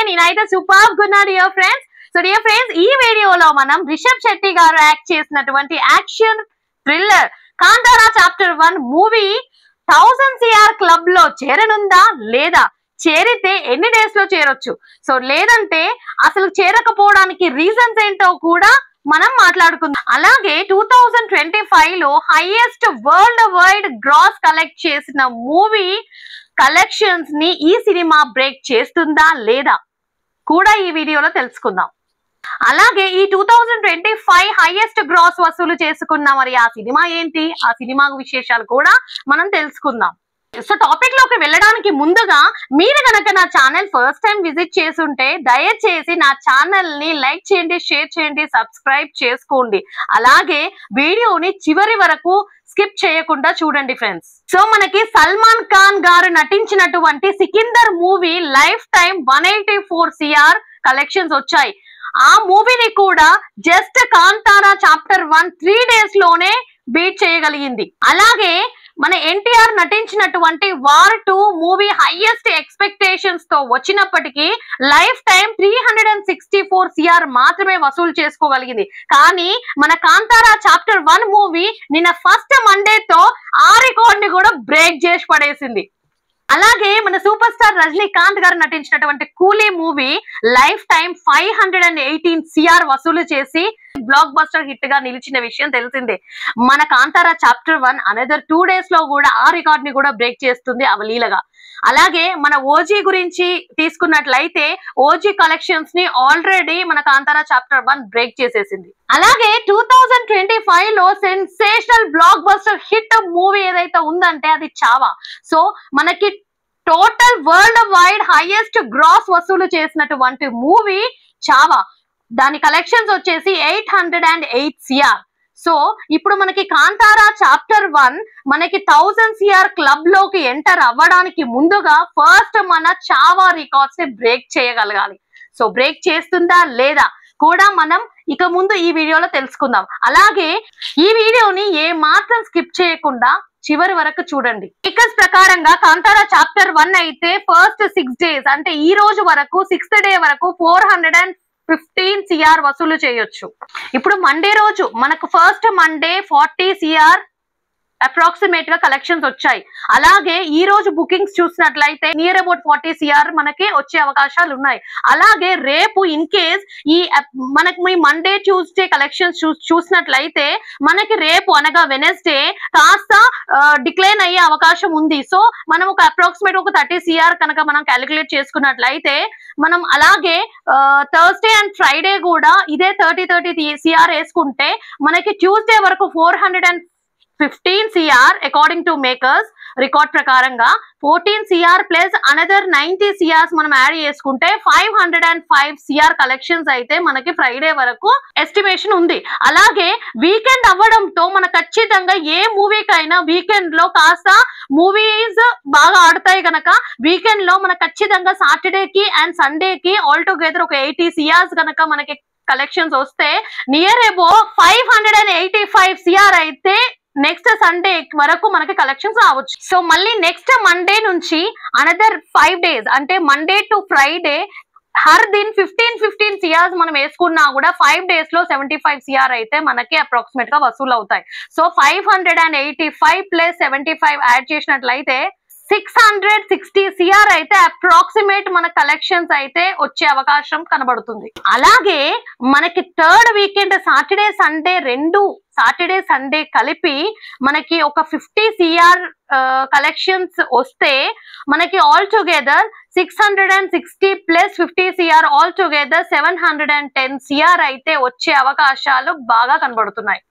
నేనైతే సూపర్ గున్నా dear friends. So dear friends, ఈ వీడియోలో మనం రిషబ్ శెట్టి గారు యాక్ట్ చేసినటువంటి action thriller Kantara chapter 1 movie 1000 CR club లో చేరనుందా లేదా, చేరితే ఎన్ని డేస్ లో చేరొచ్చు, సో లేదంటే అసలు చేరకపోవడానికి రీజన్స్ ఏంటో కూడా మనం మాట్లాడుకుందాం. అలాగే 2025 లో highest world wide gross collect చేసిన మూవీ కలెక్షన్స్ ని ఈ సినిమా బ్రేక్ చేస్తుందా లేదా కూడా ఈ వీడియోలో తెలుసుకుందాం. అలాగే ఈ 2025 హైయెస్ట్ గ్రాస్ వసూలు చేసుకున్న మరి ఆ సినిమా ఏంటి, ఆ సినిమా విశేషాలు కూడా మనం తెలుసుకుందాం. సో టాపిక్ లోకి వెళ్ళడానికి ముందుగా మీరు గనక నా ఛానల్ ఫస్ట్ టైం విజిట్ చేసుంటే దయచేసి నా ఛానల్ ని లైక్ చేయండి, షేర్ చేయండి, సబ్స్క్రైబ్ చేసుకోండి. అలాగే వీడియోని చివరి వరకు స్కిప్ చేయకుండా చూడండి ఫ్రెండ్స్. సో మనకి సల్మాన్ ఖాన్ గారు నటించినటువంటి Sikandar movie life time 184 CR collections వచ్చాయి. ఆ మూవీని కూడా జస్ట్ కాంతారా చాప్టర్ 1 3 days లోనే బీట్ చేయగలిగింది. అలాగే మన ఎన్టీఆర్ నటించినటువంటి వార్ 2 మూవీ హైయెస్ట్ ఎక్స్పెక్టేషన్స్ తో వచ్చినప్పటికీ లైఫ్ టైం 364 CR మాత్రమే వసూలు చేసుకోగలిగింది. కానీ మన కాంతారా చాప్టర్ 1 మూవీ నిన్న ఫస్ట్ మండేతో ఆ రికార్డ్ ని కూడా బ్రేక్ చేసి పడేసింది. అలాగే మన సూపర్ స్టార్ రజనీకాంత్ గారు నటించినటువంటి కూలీ మూవీ లైఫ్ టైం 518 CR వసూలు చేసి బ్లాక్ బస్టర్ హిట్ గా నిలిచిన విషయం తెలిసిందే. మన కాంతారా చాప్టర్ 1 అనదర్ 2 days లో కూడా ఆ రికార్డ్ ని కూడా బ్రేక్ చేస్తుంది అవలీలగా. అలాగే మన ఓజీ గురించి తీసుకున్నట్లయితే ఓజీ కలెక్షన్స్ ని ఆల్రెడీ మన కాంతారా చాప్టర్ 1 బ్రేక్ చేసేసింది. అలాగే 2025 లో sensational blockbuster hit movie ఏదైతే ఉందంటే అది చావా. సో మనకి total world wide highest gross వసూలు చేసినటువంటి మూవీ చావా. దాని కలెక్షన్స్ వచ్చేసి 808 CR. సో ఇప్పుడు మనకి కాంతారా చాప్టర్ 1 మనకి 1000 CR క్లబ్ లోకి ఎంటర్ అవ్వడానికి ముందుగా ఫస్ట్ మన చావా రికార్డ్స్ ని బ్రేక్ చేయగలగాలి. సో బ్రేక్ చేస్తుందా లేదా కూడా మనం ఇక ముందు ఈ వీడియోలో తెలుసుకుందాం. అలాగే ఈ వీడియోని ఏ మాత్రం స్కిప్ చేయకుండా చివరి వరకు చూడండి. టికెట్స్ ప్రకారంగా కాంతారా చాప్టర్ 1 అయితే ఫస్ట్ 6 days అంటే ఈ రోజు వరకు 6th day వరకు 415 CR వసూలు చేయొచ్చు. ఇప్పుడు మండే రోజు మనకు ఫస్ట్ మండే 40 CR అప్రాక్సిమేట్ గా కలెక్షన్స్ వచ్చాయి. అలాగే ఈ రోజు బుకింగ్స్ చూసినట్లయితే నియర్ అబౌట్ 40 CR మనకి వచ్చే అవకాశాలు ఉన్నాయి. అలాగే రేపు ఇన్ కేస్ ఈ మనకి మండే ట్యూస్డే కలెక్షన్స్ చూసినట్లయితే మనకి రేపు అనగా వెనస్డే కాస్త డిక్లైన్ అయ్యే అవకాశం ఉంది. సో మనం ఒక అప్రాక్సిమేట్ ఒక 30 CR కనుక మనం క్యాలిక్యులేట్ చేసుకున్నట్లయితే మనం అలాగే థర్స్డే అండ్ ఫ్రైడే కూడా ఇదే 30 CR వేసుకుంటే మనకి ట్యూస్డే వరకు 415 CR according to makers record ప్రకారంగా 14 CR ప్లస్ అనదర్ 90 CRs మనం యాడ్ చేసుకుంటే 505 CR కలెక్షన్స్ అయితే మనకి ఫ్రైడే వరకు ఎస్టిమేషన్ ఉంది. అలాగే వీకెండ్ అవ్వడంతో మన ఖచ్చితంగా ఏ మూవీకైనా వీకెండ్ లో కాస్త మూవీస్ బాగా ఆడతాయి గనక వీకెండ్ లో మన ఖచ్చితంగా సాటర్డేకి అండ్ సండేకి ఆల్ టుగెదర్ ఒక 80 CRs గనక మనకి కలెక్షన్స్ వస్తే నియర్ అబౌ 585 CR అయితే నెక్స్ట్ సండే వరకు మనకి కలెక్షన్స్ రావచ్చు. సో మళ్ళీ నెక్స్ట్ మండే నుంచి అనదర్ 5 days అంటే మండే టు ఫ్రైడే హర్ దిన్ 15 CRs మనం వేసుకున్నా కూడా 5 days లో 75 CR అయితే మనకి అప్రాక్సిమేట్ గా వసూలు అవుతాయి. సో 585 ప్లస్ 75 యాడ్ చేసినట్లయితే 660 CR అయితే అప్రాక్సిమేట్ మన కలెక్షన్స్ అయితే వచ్చే అవకాశం కనబడుతుంది. అలాగే మనకి థర్డ్ వీకెండ్ సాటర్డే సండే కలిపి మనకి ఒక 50 CR కలెక్షన్స్ వస్తే మనకి all together 660 plus 50 CR all together 710 CR అయితే వచ్చే అవకాశాలు బాగా కనబడుతున్నాయి.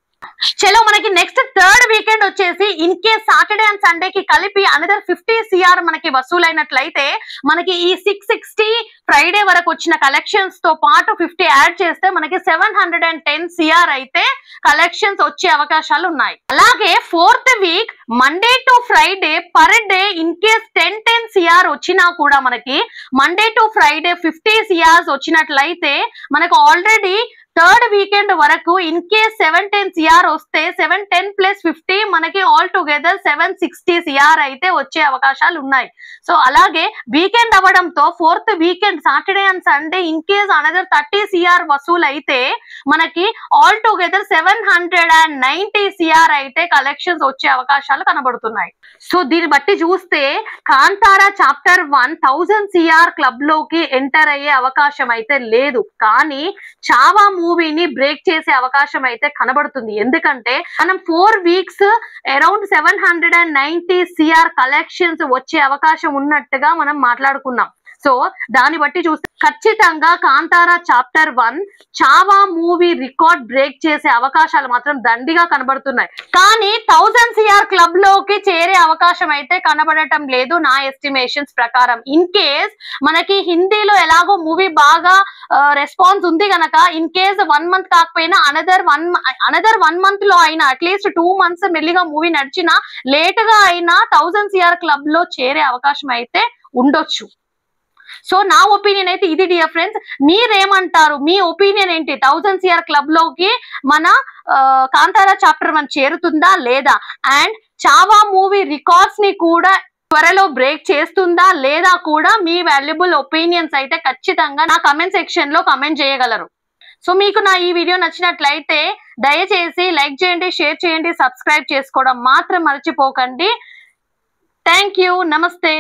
చలో మనకి నెక్స్ట్ థర్డ్ వీకెండ్ వచ్చేసి ఇన్ కేస్ సాటర్డే అండ్ సండేకి కలిపి అనదర్ 50 CR మనకి వసూలైనట్లయితే మనకి ఈ 660 ఫ్రైడే వరకు వచ్చిన కలెక్షన్స్ తో పాటు 50 యాడ్ చేస్తే మనకి 710 CR అయితే కలెక్షన్స్ వచ్చే అవకాశాలు ఉన్నాయి. అలాగే fourth week Monday to Friday per day in case 10 CR వచ్చినా కూడా మనకి మండే టు ఫ్రైడే 50 CRs వచ్చినట్లయితే మనకు ఆల్రెడీ థర్డ్ వీకెండ్ వరకు ఇన్ కేస్ 710 CR వస్తే 710 + 50 మనకి ఆల్ టుగెదర్ 760 CR అయితే వచ్చే అవకాశాలు ఉన్నాయి. సో అలాగే వీకెండ్ అవ్వడంతో fourth weekend Saturday and Sunday in case another 30 CR వసూలు అయితే మనకి ఆల్ టుగెదర్ 790 CR అయితే కలెక్షన్స్ వచ్చే అవకాశాలు కనబడుతున్నాయి. సో దీన్ని బట్టి చూస్తే కాంతారా చాప్టర్ 1 1000 CR క్లబ్ లోకి ఎంటర్ అయ్యే అవకాశం అయితే లేదు, కానీ చావా మూవీని బ్రేక్ చేసే అవకాశం అయితే కనబడుతుంది. ఎందుకంటే మనం 4 వీక్స్ అరౌండ్ 790 CR కలెక్షన్స్ వచ్చే అవకాశం ఉన్నట్టుగా మనం మాట్లాడుకున్నాం. సో దాన్ని బట్టి చూస్తే ఖచ్చితంగా Kantara chapter 1 Chhaava movie record break చేసే అవకాశాలు మాత్రం దండిగా కనబడుతున్నాయి. కానీ 1000 CR క్లబ్ లోకి చేరే అవకాశం అయితే కనబడటం లేదు నా ఎస్టిమేషన్స్ ప్రకారం. ఇన్ కేస్ మనకి హిందీలో ఎలాగో మూవీ బాగా రెస్పాన్స్ ఉంది గనక ఇన్ కేస్ 1 మంత్ కాకపోయినా అనదర్ 1 మంత్ లో అయినా అట్లీస్ట్ 2 మంత్స్ మెల్లిగా మూవీ నడిచినా లేట్ గా అయినా 1000 CR క్లబ్ లో చేరే అవకాశం అయితే ఉండొచ్చు. సో నా ఒపీనియన్ అయితే ఇది డియర్ ఫ్రెండ్స్. మీరేమంటారు? మీ ఒపీనియన్ ఏంటి? 1000 CR క్లబ్ లోకి మన కాంతారా చాప్టర్ 1 చేరుతుందా లేదా? అండ్ చావా మూవీ రికార్డ్స్ ని కూడా త్వరలో బ్రేక్ చేస్తుందా లేదా కూడా మీ వాల్యుబుల్ ఒపీనియన్స్ అయితే ఖచ్చితంగా నా కమెంట్ సెక్షన్ లో కమెంట్ చేయగలరు. సో మీకు నా ఈ వీడియో నచ్చినట్లయితే దయచేసి లైక్ చేయండి, షేర్ చేయండి, సబ్స్క్రైబ్ చేసుకోవడం మాత్రం మర్చిపోకండి. Thank you. నమస్తే.